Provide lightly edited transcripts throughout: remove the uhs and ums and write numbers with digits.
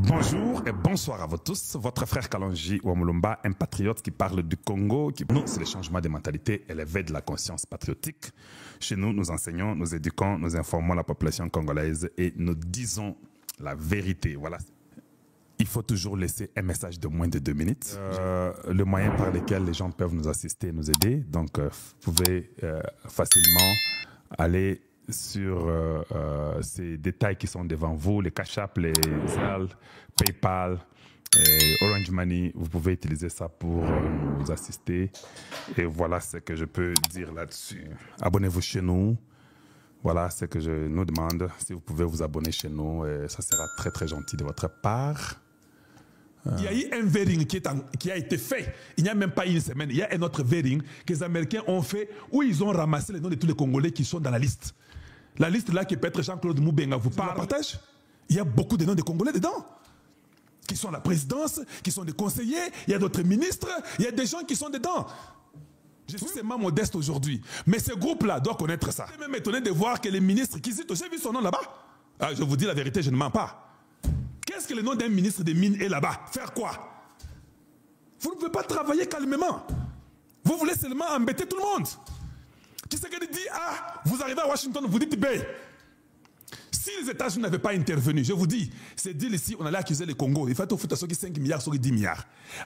Bonjour et bonsoir à vous tous. Votre frère Kalonji Ouamulumba, un patriote qui parle du Congo. Nous, c'est le changement de mentalité et l'éveil de la conscience patriotique. Chez nous, nous enseignons, nous éduquons, nous informons la population congolaise et nous disons la vérité. Voilà. Il faut toujours laisser un message de moins de 2 minutes. Le moyen par lequel les gens peuvent nous assister et nous aider. Donc, vous pouvez facilement aller sur ces détails qui sont devant vous, les Cash App, les Zelle, PayPal, Orange Money. Vous pouvez utiliser ça pour nous assister. Et voilà ce que je peux dire là-dessus. Abonnez-vous chez nous. Voilà ce que je nous demande. Si vous pouvez vous abonner chez nous, ça sera très très gentil de votre part. Il y a eu un vetting qui a été fait. Il n'y a même pas une semaine. Il y a un autre vetting que les Américains ont fait où ils ont ramassé les noms de tous les Congolais qui sont dans la liste. La liste là qui peut être Jean-Claude Moubenga vous partage. Il y a beaucoup de noms de Congolais dedans. Qui sont à la présidence, qui sont des conseillers, il y a d'autres ministres, il y a des gens qui sont dedans. Je suis seulement modeste aujourd'hui. Mais ce groupe-là doit connaître ça. Je suis même étonné de voir que les ministres qui citent, j'ai vu son nom là-bas. Ah, je vous dis la vérité, je ne mens pas. Qu'est-ce que le nom d'un ministre des Mines est là-bas? Faire quoi? Vous ne pouvez pas travailler calmement. Vous voulez seulement embêter tout le monde. Qui c'est qui dit, ah, vous arrivez à Washington, vous dites B. Si les États-Unis n'avaient pas intervenu, je vous dis, c'est dit ici, on allait accuser le Congo. Il faut tout faire 5 milliards sur 10 milliards.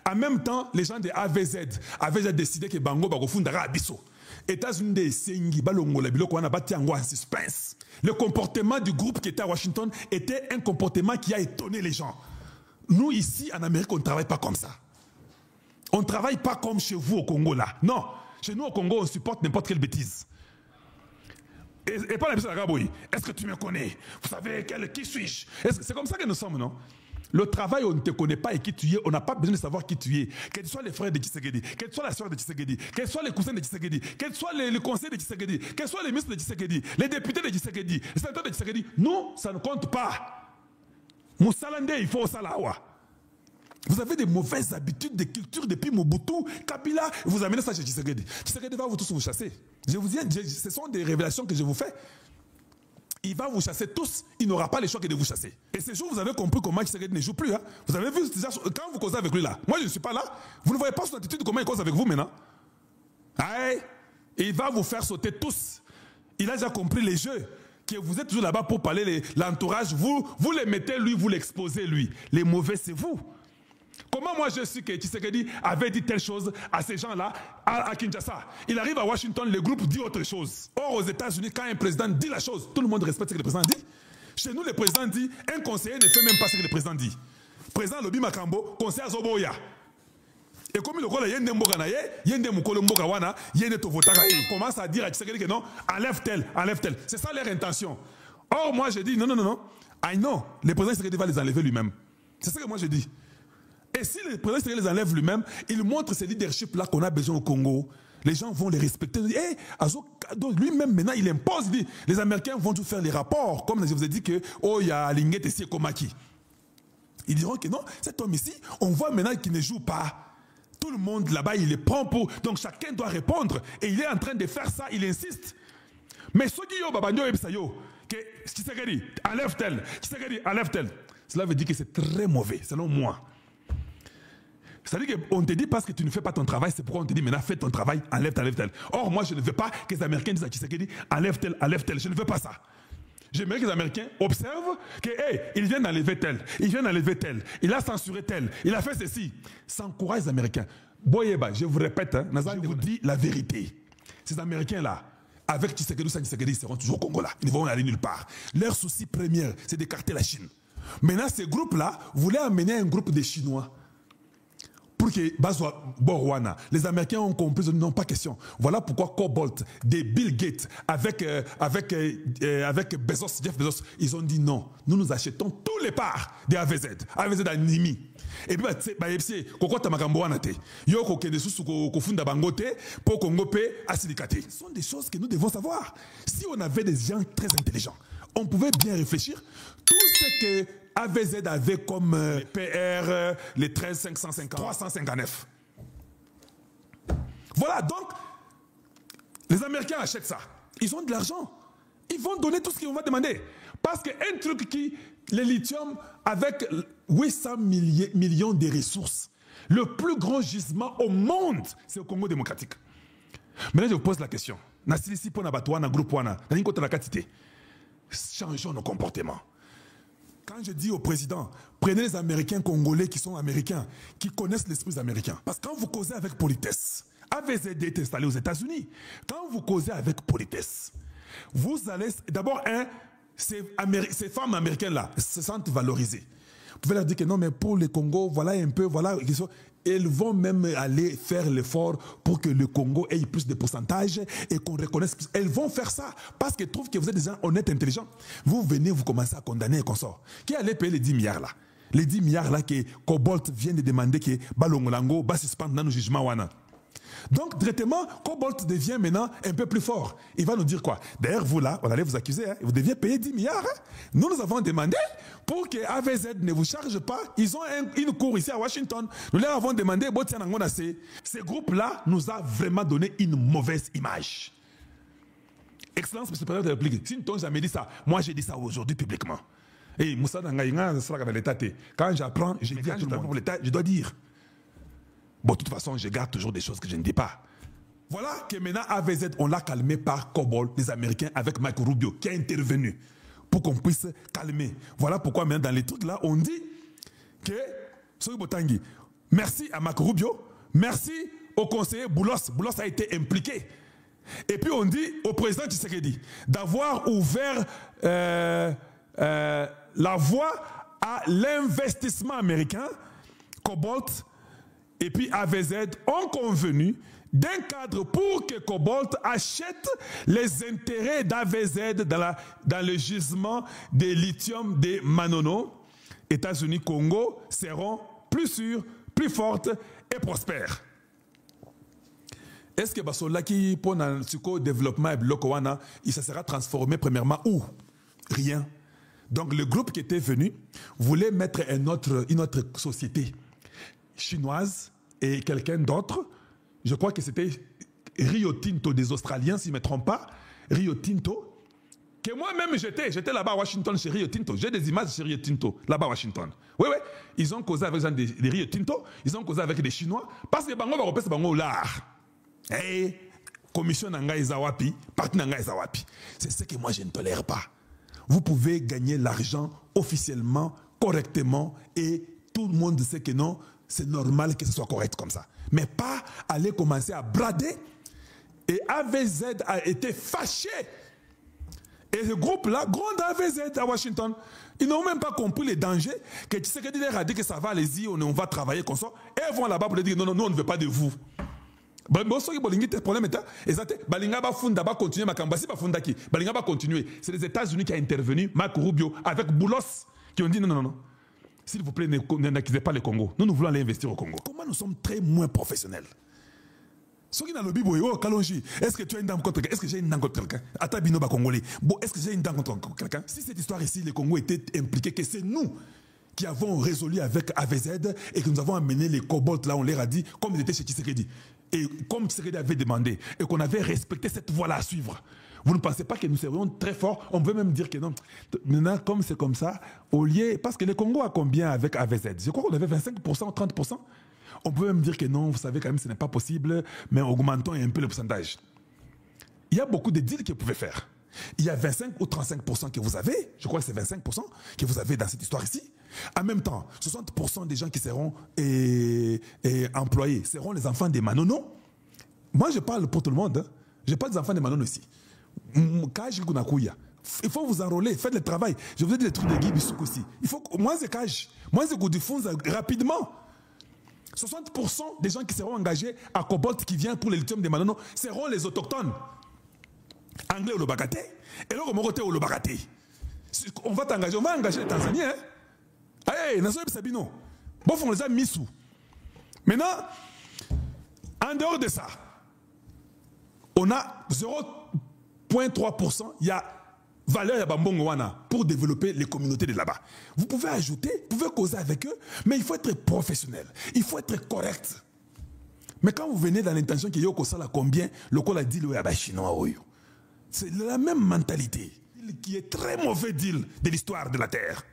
En même temps, les gens de AVZ avaient décidé que Bango Bagofundara Abisso. États-Unis de Sengi, Balongo, la Biloko, on a bâti en suspense. Le comportement du groupe qui était à Washington était un comportement qui a étonné les gens. Nous, ici, en Amérique, on ne travaille pas comme ça. On ne travaille pas comme chez vous au Congo, là. Non. Chez nous, au Congo, on supporte n'importe quelle bêtise. Et pas la bêtise à Gaboui. Est-ce que tu me connais? Vous savez qui suis-je? C'est comme ça que nous sommes, non? Le travail, on ne te connaît pas et qui tu es, on n'a pas besoin de savoir qui tu es. Quels soient les frères de Tshisekedi, quelle soit la soeur de Tshisekedi, quels soient les cousins de Tshisekedi, quels soient les conseillers de Tshisekedi, quels soient les ministres de Tshisekedi, les députés de Tshisekedi, les sénateurs de Tshisekedi. Nous, ça ne compte pas. Moussalande, il faut au Salawa. Vous avez des mauvaises habitudes de culture depuis Mobutu, Kabila, vous amenez ça chez Tshisekedi. Tshisekedi va vous tous vous chasser. Je vous dis, ce sont des révélations que je vous fais. Il va vous chasser tous, il n'aura pas le choix que de vous chasser. Et ce jour, vous avez compris comment Tshisekedi ne joue plus. Hein? Vous avez vu, quand vous causez avec lui là, moi je ne suis pas là, vous ne voyez pas son attitude, comment il cause avec vous maintenant. Aïe, il va vous faire sauter tous. Il a déjà compris les jeux. Que vous êtes toujours là-bas pour parler l'entourage, vous les mettez lui, vous l'exposez lui. Les mauvais, c'est vous. Comment moi je sais que Tshisekedi avait dit telle chose à ces gens-là à Kinshasa? Il arrive à Washington, le groupe dit autre chose. Or aux États-Unis, quand un président dit la chose, tout le monde respecte ce que le président dit. Chez nous, le président dit, un conseiller ne fait même pas ce que le président dit. Président Lobi Makambo, conseiller Zoboya. Et comme il commence à dire à Tshisekedi que non, enlève tel, enlève tel. C'est ça leur intention. Or moi je dis, non, non, non, non. I know, le président Tshisekedi va les enlever lui-même. C'est ça que moi je dis. Et si le président les enlève lui-même, il montre ce leadership-là qu'on a besoin au Congo. Les gens vont les respecter. Hey, lui-même, maintenant, il impose. Il dit, les Américains vont tout faire les rapports. Comme je vous ai dit que, oh, il y a Linguet et Komaki. Ils diront que non, cet homme ici, on voit maintenant qu'il ne joue pas. Tout le monde là-bas, il les prend pour. Donc chacun doit répondre. Et il est en train de faire ça, il insiste. Mais ceux qui ont Babanyo et Bisayo, que Tshisekedi, enlève tel, Tshisekedi, enlève tel. Cela veut dire que c'est très mauvais, selon moi. C'est-à-dire qu'on te dit parce que tu ne fais pas ton travail, c'est pourquoi on te dit maintenant fais ton travail, enlève tel, enlève tel. Or moi je ne veux pas que les Américains disent à Tshisekedi enlève tel, enlève tel. Je ne veux pas ça. J'aimerais que les Américains observent que hey, il vient d'enlever tel, il vient d'enlever tel, il a censuré tel, il a fait ceci. Ça encourage les Américains. Boyeba, je vous répète, hein, je vous dis la vérité. Ces Américains-là, avec Tshisekedi ou sans Tshisekedi, ils seront toujours au Congo là. Ils ne vont aller nulle part. Leur souci premier, c'est d'écarter la Chine. Maintenant, ces groupes-là voulaient amener un groupe de Chinois. Pour que Bazwa Borwana, les Américains ont compris, non pas question. Voilà pourquoi Cobalt, des Bill Gates, avec Bezos, Jeff Bezos, ils ont dit non. Nous achetons tous les parts des AVZ, AVZ Animi. Et puis, ce sont des choses que nous devons savoir. Si on avait des gens très intelligents, on pouvait bien réfléchir. Tout ce que AVZ avait comme les PR, les 13 550, 359. Voilà, donc, les Américains achètent ça. Ils ont de l'argent. Ils vont donner tout ce qu'on va demander. Parce qu'un truc qui, le lithium avec 800 millions de ressources. Le plus grand gisement au monde, c'est au Congo démocratique. Maintenant, je vous pose la question. Changeons nos comportements. Quand je dis au président, prenez les Américains congolais qui sont américains, qui connaissent l'esprit américain. Parce que quand vous causez avec politesse, AVZ est installé aux États-Unis. Quand vous causez avec politesse, vous allez d'abord, ces femmes américaines-là se sentent valorisées. Vous pouvez leur dire que non, mais pour le Congo, voilà un peu, voilà. Elles vont même aller faire l'effort pour que le Congo ait plus de pourcentage et qu'on reconnaisse plus. Elles vont faire ça parce qu'elles trouvent que vous êtes des gens honnêtes, intelligents. Vous venez, vous commencez à condamner et consort. Qui allait payer les 10 milliards là? Les 10 milliards là que Cobalt vient de demander que Balongolango va suspendre dans le jugement wana. Donc, directement, Cobalt devient maintenant un peu plus fort. Il va nous dire quoi? D'ailleurs, vous là, on allait vous accuser, hein? Vous deviez payer 10 milliards. Hein? Nous avons demandé pour que AVZ ne vous charge pas. Ils ont une cour ici à Washington. Nous leur avons demandé, ce groupe-là nous a vraiment donné une mauvaise image. Excellence, monsieur le président de la République, si nous jamais dit ça, moi j'ai dit ça aujourd'hui publiquement. Et Moussa Nangaïna, quand j'apprends, je dis à tout le monde, l'État, je dois dire. Bon, de toute façon, je garde toujours des choses que je ne dis pas. Voilà que maintenant, AVZ, on l'a calmé par Cobalt, les Américains, avec Mike Rubio, qui a intervenu pour qu'on puisse calmer. Voilà pourquoi maintenant, dans les trucs là, on dit que, Soy Botangi, merci à Mike Rubio, merci au conseiller Boulos. Boulos a été impliqué. Et puis on dit au président Tshisekedi d'avoir ouvert la voie à l'investissement américain. Cobalt et puis AVZ ont convenu d'un cadre pour que Cobalt achète les intérêts d'AVZ dans le gisement de lithium de Manono. États-Unis, Congo seront plus sûrs, plus fortes et prospères. Est-ce que Basolaki, pour le développement et le il se sera transformé premièrement où? Rien. Donc le groupe qui était venu voulait mettre une autre société chinoise et quelqu'un d'autre. Je crois que c'était Rio Tinto des Australiens, si je ne me trompe pas. Rio Tinto. Que moi-même j'étais là-bas à Washington chez Rio Tinto. J'ai des images chez Rio Tinto, là-bas à Washington. Oui, oui. Ils ont causé avec des Rio Tinto, ils ont causé avec des Chinois, parce que Bango va repasser Bango l'art. Et commission Nangaï Zawapi, parti Nangaï Zawapi. C'est ce que moi je ne tolère pas. Vous pouvez gagner l'argent officiellement, correctement, et tout le monde sait que non, c'est normal que ce soit correct comme ça. Mais pas aller commencer à brader. Et AVZ a été fâché. Et ce groupe-là, grand AVZ à Washington, ils n'ont même pas compris les dangers. Que tu sais que leur a dit que ça va, allez-y, on va travailler comme ça. Et ils vont là-bas pour dire non, non, nous on ne veut pas de vous. C'est les États-Unis qui ont intervenu, Marc Rubio, avec Boulos, qui ont dit non, non, non. S'il vous plaît, n'acquisez pas le Congo. Nous voulons aller investir au Congo. Comment nous sommes très moins professionnels? Ceux qui n'ont le bibo, oh, Kalonji, est-ce que tu as une dame contre quelqu'un? Est-ce que j'ai une dame contre quelqu'un? Atabino ba Congolais. Bon, est-ce que j'ai une dame contre quelqu'un? Si cette histoire ici, le Congo était impliqué, que c'est nous qui avons résolu avec AVZ et que nous avons amené les cobalts là, on leur a dit, comme ils étaient chez Tshisekedi. Et comme Tshisekedi avait demandé, et qu'on avait respecté cette voie-là à suivre. Vous ne pensez pas que nous serions très forts? On peut même dire que non. Maintenant, comme c'est comme ça, au lieu... Parce que le Congo a combien avec AVZ? Je crois qu'on avait 25% ou 30%. On peut même dire que non, vous savez quand même, ce n'est pas possible, mais augmentons un peu le pourcentage. Il y a beaucoup de deals que vous pouvez faire. Il y a 25 ou 35% que vous avez, je crois que c'est 25% que vous avez dans cette histoire ici. En même temps, 60% des gens qui seront employés seront les enfants des Manono. Moi, je parle pour tout le monde. Hein. Je parle des enfants des Manono ici. Il faut vous enrôler, faites le travail. Je vous ai dit les trucs de Guy Bissouk aussi. Il faut, moi, c'est cash. Moi, c'est Goudifounz rapidement. 60% des gens qui seront engagés à Cobalt qui vient pour le lithium des Manono seront les autochtones. Anglais ou le Bagate. Et là, au Bagate. On va t'engager, on va engager les Tanzaniens. Hey, Nassau Sabino. Bon, on les a mis sous. Maintenant, en dehors de ça, on a 0,3%. Il y a valeur à Bambongoana pour développer les communautés de là-bas. Vous pouvez ajouter, vous pouvez causer avec eux, mais il faut être professionnel. Il faut être correct. Mais quand vous venez dans l'intention qu'il y a combien, le col a dit le chinois. C'est la même mentalité qui est très mauvais deal de l'histoire de la Terre.